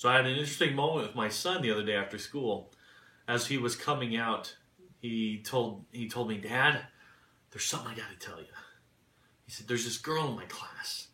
So I had an interesting moment with my son the other day after school. As he was coming out, he told me, "Dad, there's something I got to tell you." He said, "There's this girl in my class,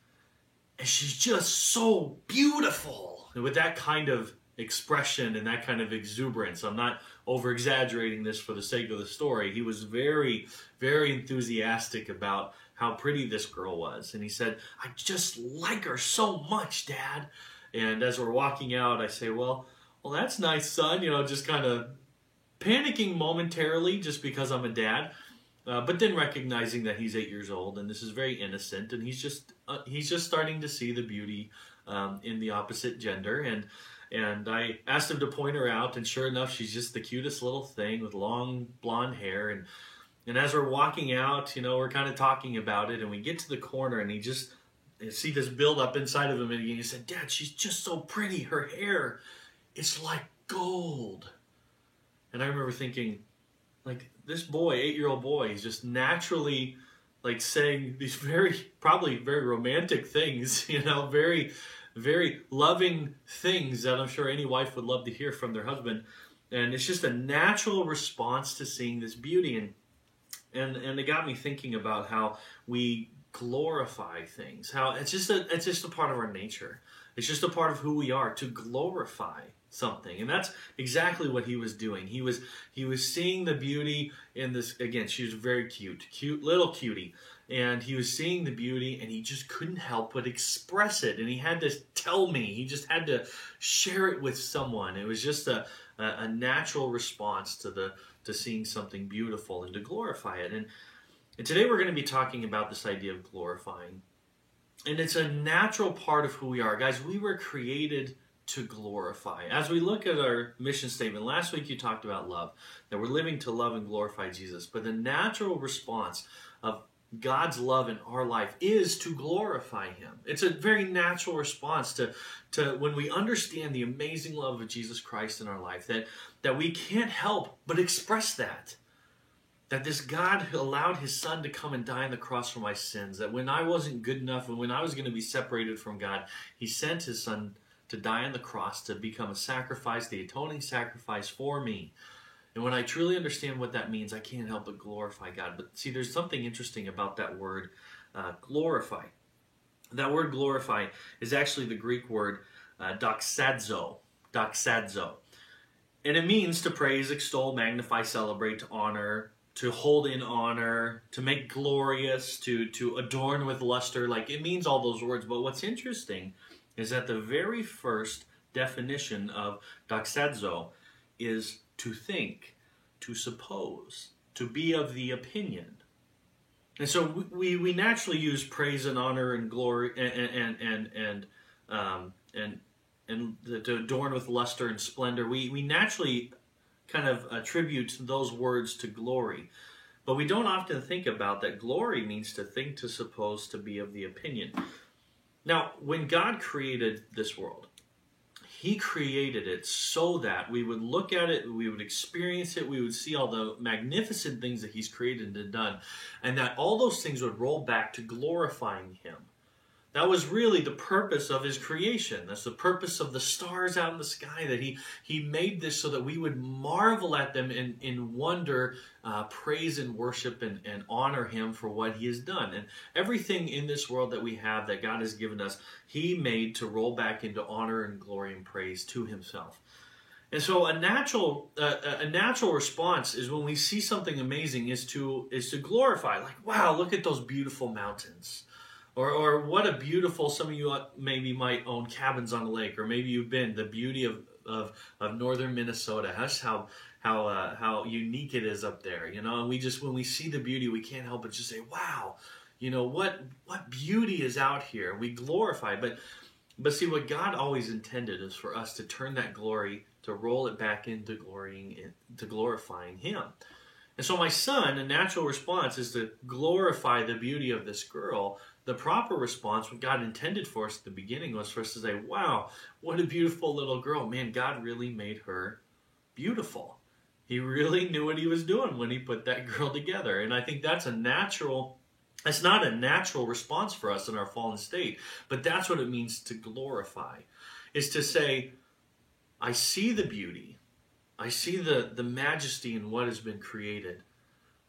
and she's just so beautiful." And with that kind of expression and that kind of exuberance, I'm not over-exaggerating this for the sake of the story, he was very, very enthusiastic about how pretty this girl was. And he said, "I just like her so much, Dad." And as we're walking out, I say, well, that's nice, son. Just kind of panicking momentarily just because I'm a dad. But then recognizing that he's 8 years old and this is very innocent, and he's just starting to see the beauty in the opposite gender. And I asked him to point her out, and sure enough, she's just the cutest little thing with long blonde hair. And as we're walking out, we're kind of talking about it, and we get to the corner, and I see this build up inside of him, and he said, "Dad, she's just so pretty. Her hair, it's like gold." And I remember thinking, like, this boy, 8-year-old boy, is just naturally like saying these probably very romantic things, very, very loving things that I'm sure any wife would love to hear from their husband. And it's just a natural response to seeing this beauty. And it got me thinking about how we glorify things, how it's just a part of our nature. It's just a part of who we are, to glorify something. And that's exactly what he was doing. He was seeing the beauty in this. Again, she was very cute little cutie, and he was seeing the beauty, and he just couldn't help but express it. And he had to tell me. He just had to share it with someone. It was just a natural response to seeing something beautiful and to glorify it. And today we're going to be talking about this idea of glorifying. And it's a natural part of who we are. Guys, we were created to glorify. As we look at our mission statement, last week you talked about love, that we're living to love and glorify Jesus. But the natural response of God's love in our life is to glorify Him. It's a very natural response to when we understand the amazing love of Jesus Christ in our life, that we can't help but express that. That this God who allowed His Son to come and die on the cross for my sins, that when I wasn't good enough and when I was going to be separated from God, He sent His Son to die on the cross to become a sacrifice, the atoning sacrifice for me. And when I truly understand what that means, I can't help but glorify God. But see, there's something interesting about that word, glorify. That word glorify is actually the Greek word doxazo. Doxazo. And it means to praise, extol, magnify, celebrate, to honor, to hold in honor, to make glorious, to adorn with luster. Like, it means all those words. But what's interesting is that the very first definition of doxazo is to think, to suppose, to be of the opinion. And so we naturally use praise and honor and glory and to adorn with luster and splendor. We naturally kind of attribute those words to glory. But we don't often think about that glory means to think, to suppose, to be of the opinion. Now, when God created this world, He created it so that we would look at it, we would experience it, we would see all the magnificent things that He's created and done, and that all those things would roll back to glorifying Him. That was really the purpose of His creation. That's the purpose of the stars out in the sky, that He made this so that we would marvel at them in wonder, praise and worship and honor Him for what He has done. And everything in this world that we have, that God has given us, He made to roll back into honor and glory and praise to Himself. And so a natural response is when we see something amazing is to glorify. Like, wow, look at those beautiful mountains. Or what a beautiful, some of you maybe might own cabins on the lake, or maybe you've been, the beauty of northern Minnesota. That's how unique it is up there, And when we see the beauty, we can't help but just say, wow, what beauty is out here. We glorify, but see, what God always intended is for us to turn that glory, to roll it back into glorifying Him. And so my son, a natural response is to glorify the beauty of this girl. The proper response, what God intended for us at the beginning, was for us to say, wow, what a beautiful little girl. Man, God really made her beautiful. He really knew what He was doing when He put that girl together. And I think that's not a natural response for us in our fallen state, but that's what it means to glorify. Is to say, I see the beauty. I see the majesty in what has been created.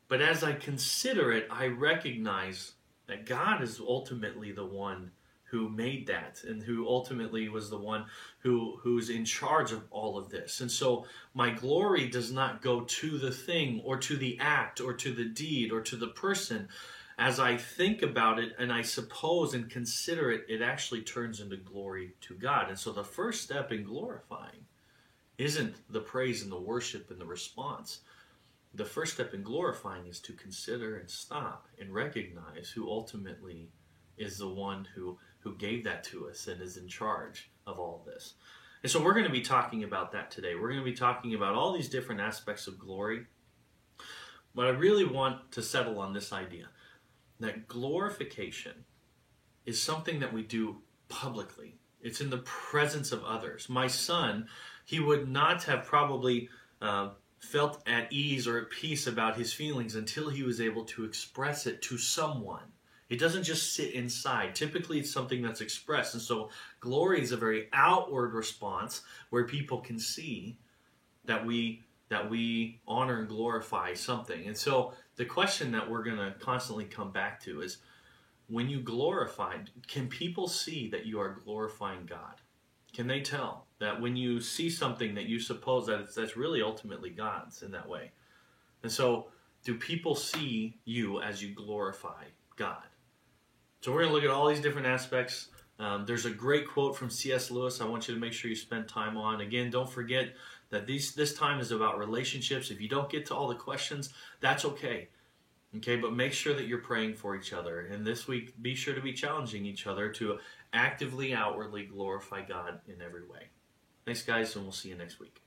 But as I consider it, I recognize that God is ultimately the one who made that, and who ultimately was the one who's in charge of all of this. And so my glory does not go to the thing or to the act or to the deed or to the person. As I think about it and I suppose and consider it, it actually turns into glory to God. And so the first step in glorifying isn't the praise and the worship and the response. The first step in glorifying is to consider and stop and recognize who ultimately is the one who gave that to us and is in charge of all this. And so we're going to be talking about that today. We're going to be talking about all these different aspects of glory. But I really want to settle on this idea that glorification is something that we do publicly. It's in the presence of others. My son, he would not have probably felt at ease or at peace about his feelings until he was able to express it to someone. It doesn't just sit inside. Typically, it's something that's expressed. And so glory is a very outward response where people can see that we honor and glorify something. And so the question that we're going to constantly come back to is, when you glorify, can people see that you are glorifying God? Can they tell that when you see something that you suppose that that's really ultimately God's in that way? And so do people see you as you glorify God? So we're going to look at all these different aspects. There's a great quote from C.S. Lewis I want you to make sure you spend time on. Again, don't forget that this time is about relationships. If you don't get to all the questions, that's okay. Okay, but make sure that you're praying for each other. And this week, be sure to be challenging each other to actively, outwardly glorify God in every way. Thanks, guys, and we'll see you next week.